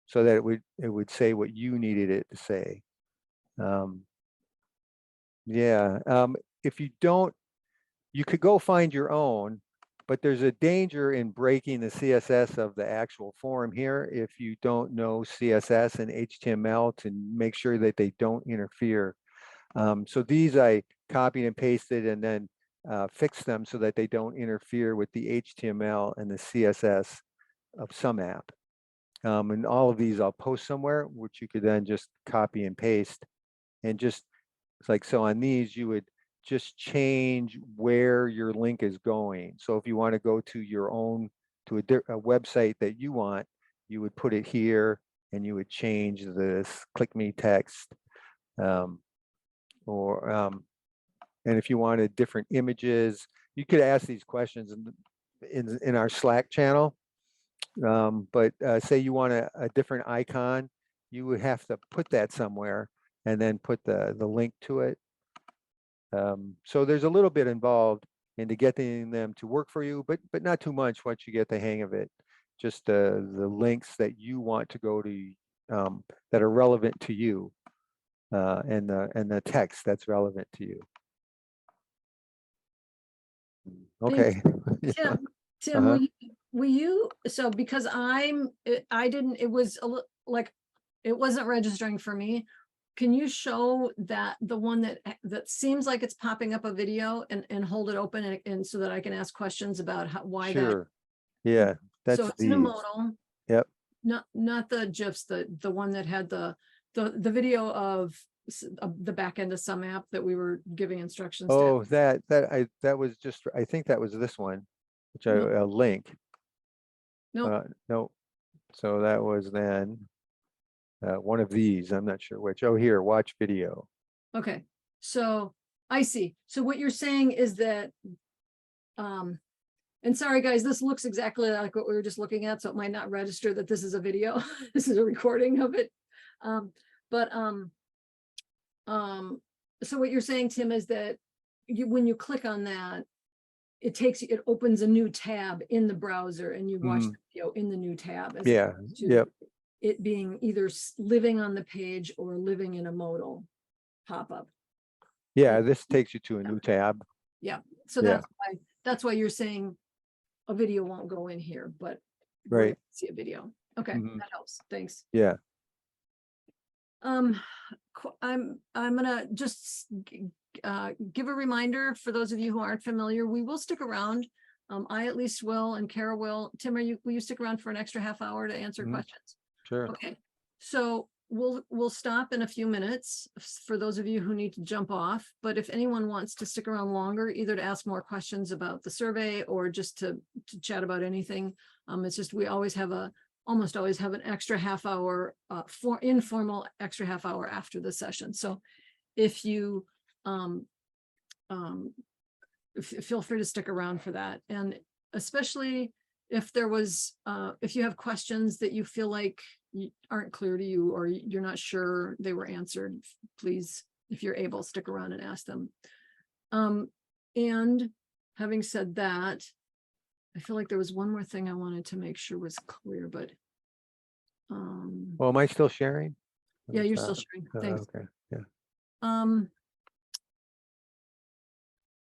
so that it would say what you needed it to say. If you don't, you could go find your own, but there's a danger in breaking the CSS of the actual form here if you don't know CSS and HTML to make sure that they don't interfere. So these I copied and pasted and then fixed them so that they don't interfere with the HTML and the CSS of sumApp. And all of these I'll post somewhere, which you could then just copy and paste, and just like, so on these, you would just change where your link is going. So if you want to go to your own, to a website that you want, you would put it here and you would change this click me text. And if you wanted different images, you could ask these questions in our Slack channel. But say you want a different icon, you would have to put that somewhere and then put the link to it. So there's a little bit involved into getting them to work for you, but not too much once you get the hang of it. Just the links that you want to go to that are relevant to you, and the text that's relevant to you. Okay. Tim, Uh-huh. will you, so because I didn't, it was like, it wasn't registering for me. Can you show that the one that seems like it's popping up a video and hold it open and so that I can ask questions about why that? Sure. Yeah, that's So it's in a these. modal. Yep. Not the GIFs, the one that had the video of the back end of sumApp that we were giving instructions to. Oh, that was just, I think that was this one, which No. a link. No, No. So that was then one of these. I'm not sure which. Oh, here, watch video. okay, so I see. So what you're saying is that, and sorry guys, this looks exactly like what we were just looking at, so it might not register that this is a video. This is a recording of it. So what you're saying, Tim, is that when you click on that, it opens a new tab in the browser and you watch the video in the new tab. As Yeah. opposed to Yep. it being either living on the page or living in a modal pop-up. Yeah, this takes you to a new tab. Yeah, so Yeah. that's why you're saying a video won't go in here, but we're Right. gonna see a video. Okay, Mhm. that helps. Thanks. Yeah. I'm gonna just give a reminder for those of you who aren't familiar. We will stick around. I at least will, and Kara will. Tim, will you stick around for an extra half hour to answer questions? Sure. Okay, so we'll stop in a few minutes for those of you who need to jump off. But if anyone wants to stick around longer, either to ask more questions about the survey or just to chat about anything, it's just we always almost always have an extra half hour, for informal extra half hour after the session. So if you feel free to stick around for that, and especially if if you have questions that you feel like aren't clear to you or you're not sure they were answered, please, if you're able, stick around and ask them. And having said that, I feel like there was one more thing I wanted to make sure was clear, but Well, am I still sharing? yeah, you're still sharing. Thanks. Okay. Yeah.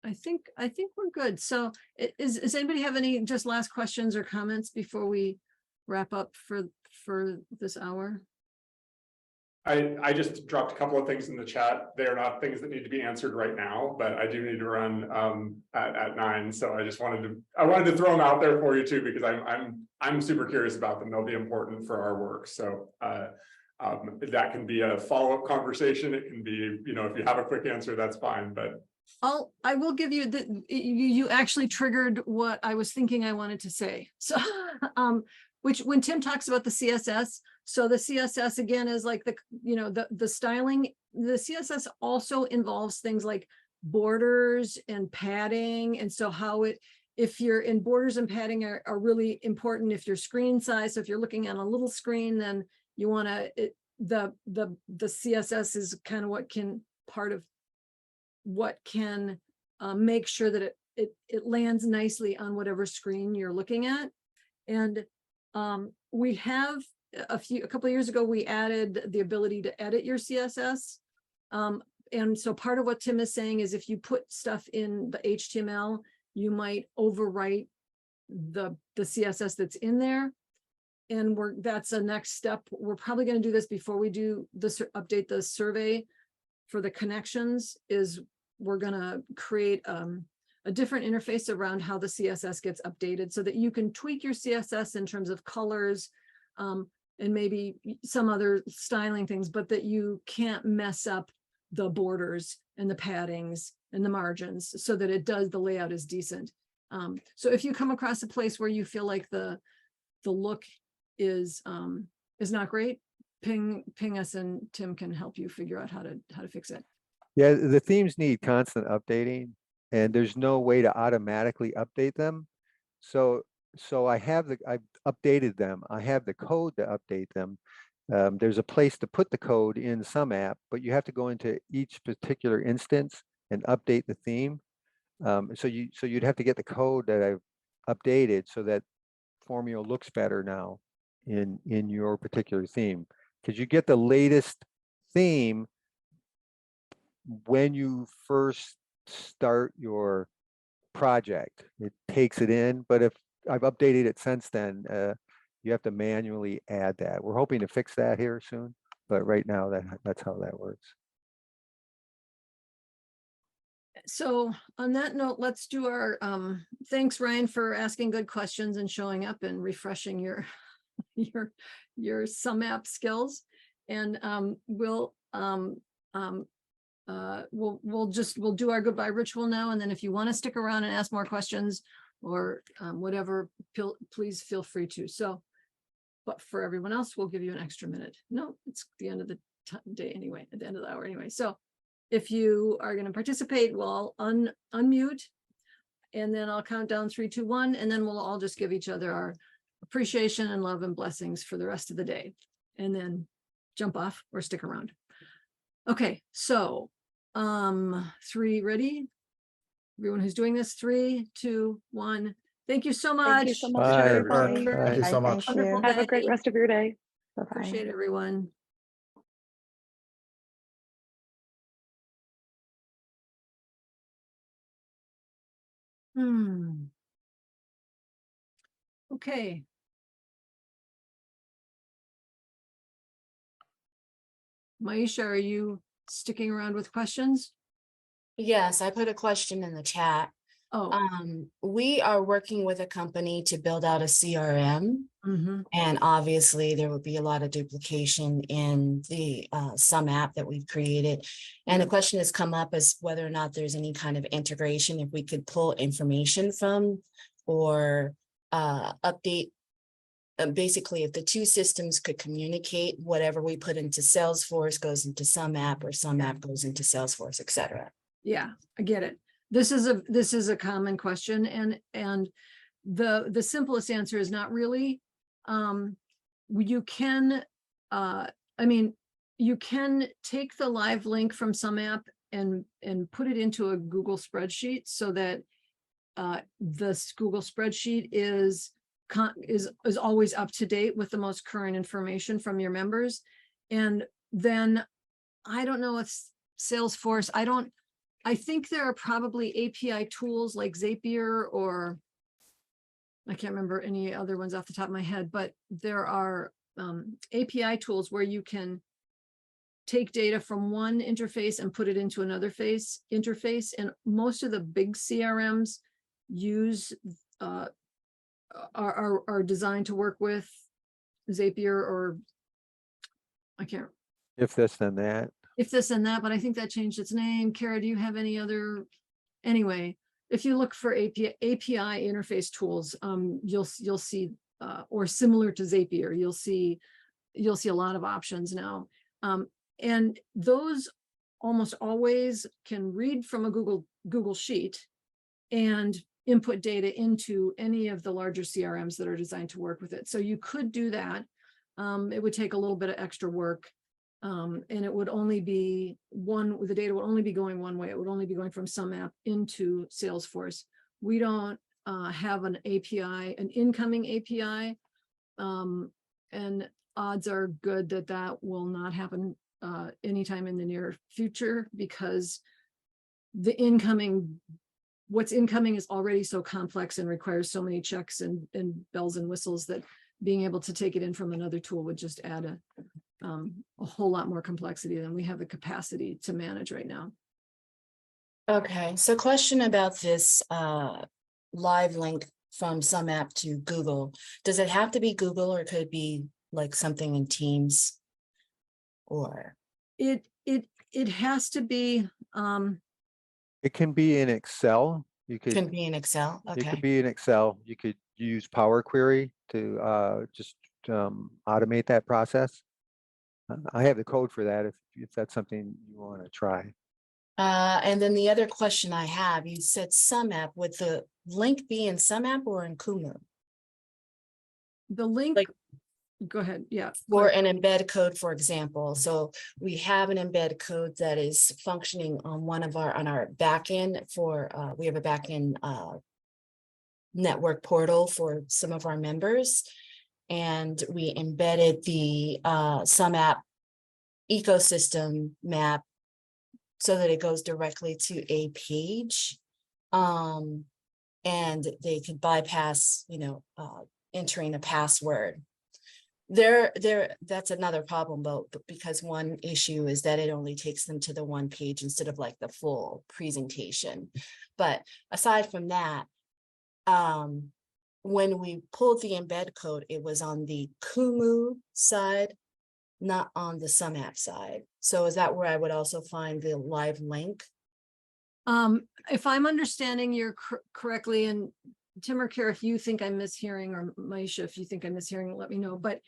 I think we're good. So does anybody have any just last questions or comments before we wrap up for this hour? I just dropped a couple of things in the chat. They are not things that need to be answered right now, but I do need to run at 9. So I just wanted to throw them out there for you too, because I'm super curious about them. They'll be important for our work. So that can be a follow-up conversation. It can be, if you have a quick answer, that's fine. But I will give you you actually triggered what I was thinking I wanted to say. So which when Tim talks about the CSS, so the CSS again is like the styling. The CSS also involves things like borders and padding, and so if you're in borders and padding are really important if your screen size. So if you're looking at a little screen, then you want to the CSS is kind of what can make sure that it lands nicely on whatever screen you're looking at. And we have a couple of years ago, we added the ability to edit your CSS. And so part of what Tim is saying is if you put stuff in the HTML, you might overwrite the CSS that's in there. And that's a next step. We're probably going to do this before we do this, update the survey for the connections. Is we're going to create a different interface around how the CSS gets updated so that you can tweak your CSS in terms of colors and maybe some other styling things, but that you can't mess up the borders and the paddings and the margins so that it does, the layout is decent. So if you come across a place where you feel like the look is not great, ping us and Tim can help you figure out how to fix it. Yeah, the themes need constant updating, and there's no way to automatically update them. So I've updated them. I have the code to update them. There's a place to put the code in sumApp, but you have to go into each particular instance and update the theme. So you'd have to get the code that I've updated so that Formula looks better now in your particular theme, because you get the latest theme when you first start your project. It takes it in, but if I've updated it since then, you have to manually add that. We're hoping to fix that here soon, but right now that's how that works. So on that note, let's do our, thanks Ryan for asking good questions and showing up and refreshing your sumApp skills. And we'll do our goodbye ritual now. And then if you want to stick around and ask more questions or whatever, please feel free to. So, but for everyone else, we'll give you an extra minute. No, it's the end of the day anyway, at the end of the hour anyway. So if you are going to participate, we'll unmute, and then I'll count down 3, 2, 1, and then we'll all just give each other our appreciation and love and blessings for the rest of the day, and then jump off or stick around. Okay, so 3, ready? Everyone who's doing this, 3, 2, 1. Thank you so much. Thank you so much, Bye, everybody. everyone. Bye. Thank you so much. Thank you. Have a great rest of your day. Bye-bye. Appreciate everyone. Okay. Maisha, are you sticking around with questions? Yes, I put a question in the chat. Oh, We are working with a company to build out a CRM, and obviously there would be a lot of duplication in the sumApp that we've created. And the question has come up as whether or not there's any kind of integration, if we could pull information from or update. Basically, if the two systems could communicate, whatever we put into Salesforce goes into sumApp, or sumApp goes into Salesforce, et cetera. yeah, I get it. This is a common question, and the simplest answer is not really. You can, I mean, you can take the live link from sumApp and put it into a Google spreadsheet so that this Google spreadsheet is always up to date with the most current information from your members. And then I don't know if Salesforce, I think there are probably API tools like Zapier, or I can't remember any other ones off the top of my head, but there are API tools where you can take data from one interface and put it into another interface. And most of the big CRMs use are designed to work with Zapier, or I can't. If this, then that. If this and that, but I think that changed its name. Kara, do you have any other? Anyway, if you look for API interface tools, you'll see, or similar to Zapier, you'll see a lot of options now. And those almost always can read from a Google Sheet and input data into any of the larger CRMs that are designed to work with it. So you could do that. It would take a little bit of extra work. And it would only be the data would only be going one way. It would only be going from sumApp into Salesforce. We don't have an API, an incoming API. And odds are good that will not happen anytime in the near future, because what's incoming is already so complex and requires so many checks and bells and whistles that being able to take it in from another tool would just add a whole lot more complexity than we have the capacity to manage right now. Okay, so question about this live link from sumApp to Google. Does it have to be Google, or could it be like something in Teams? Or It has to be It can be in Excel. You could, Can be in Excel. it Okay. could be in Excel. You could use Power Query to just automate that process. I have the code for that if that's something you want to try. And then the other question I have, you said sumApp, would the link be in sumApp or in Kumu? The link, Like- go ahead, yeah. For an embed code, for example. So we have an embed code that is functioning on on our backend for, we have a backend network portal for some of our members. And we embedded the sumApp ecosystem map so that it goes directly to a page. And they could bypass, entering a password. That's another problem, though, because one issue is that it only takes them to the one page instead of like the full presentation. But aside from that, when we pulled the embed code, it was on the Kumu side, not on the sumApp side. So is that where I would also find the live link? If I'm understanding you correctly, and Tim or Kara, if you think I'm mishearing, or Maisha, if you think I'm mishearing, let me know. But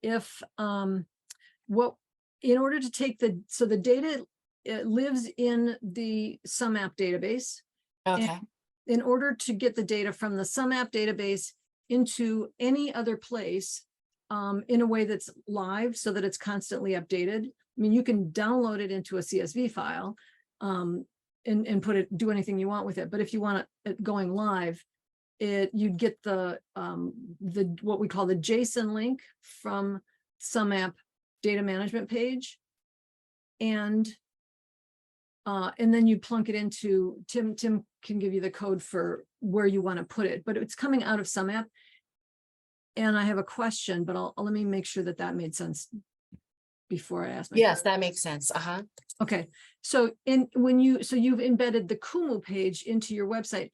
if in order to take the data, it lives in the sumApp database. Okay. In order to get the data from the sumApp database into any other place in a way that's live so that it's constantly updated. I mean, you can download it into a CSV file and do anything you want with it. But if you want it going live, you'd get the what we call the JSON link from sumApp data management page. And then you plunk it into Tim can give you the code for where you want to put it, but it's coming out of sumApp. And I have a question, but let me make sure that made sense before I ask. Yes, that makes sense. Uh-huh. Okay. So you've embedded the Kumu page into your website.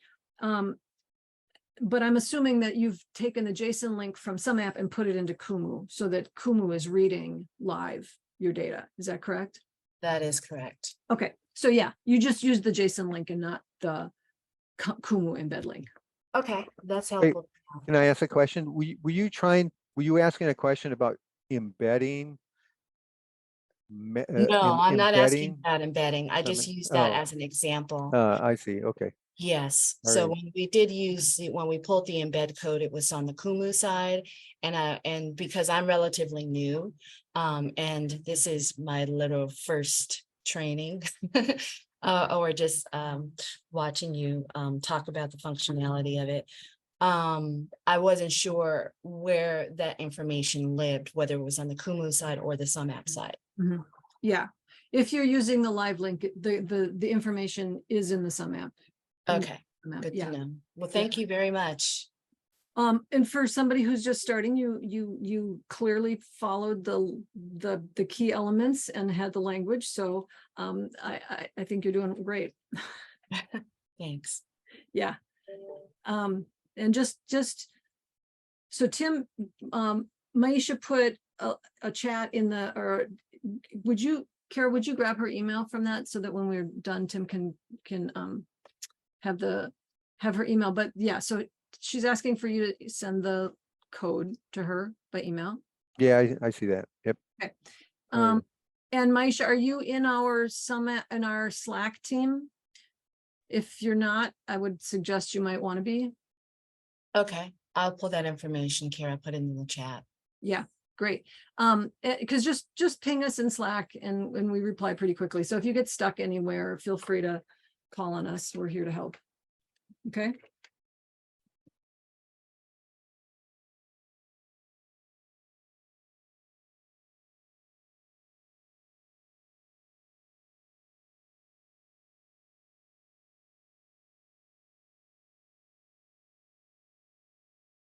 But I'm assuming that you've taken the JSON link from sumApp and put it into Kumu so that Kumu is reading live your data. Is that correct? That is correct. Okay. So yeah, you just use the JSON link and not the Kumu embed link. Okay, that's helpful. Can I ask a question? Were you asking a question about embedding? No, I'm not asking embedding? about embedding. I just used that as an example. I see. Okay. Yes. All So right. when we pulled the embed code, it was on the Kumu side. And because I'm relatively new, and this is my little first training, or just watching you talk about the functionality of it. I wasn't sure where that information lived, whether it was on the Kumu side or the sumApp side. Mm-hmm. Yeah. If you're using the live link, the information is in the sumApp. Okay, good to know. Well, thank you very much. And for somebody who's just starting, you clearly followed the key elements and had the language. So I think you're doing great. Thanks. Yeah. And just so Tim, Maisha put a chat in or Kara, would you grab her email from that so that when we're done, Tim can have her email. But yeah, so she's asking for you to send the code to her by email. Yeah, I see that. Yep. Okay. And Maisha, are you in our Slack team? If you're not, I would suggest you might want to be. Okay, I'll pull that information, Kara, put it in the chat. Yeah, great. Because just ping us in Slack and we reply pretty quickly. So if you get stuck anywhere, feel free to call on us. We're here to help. Okay.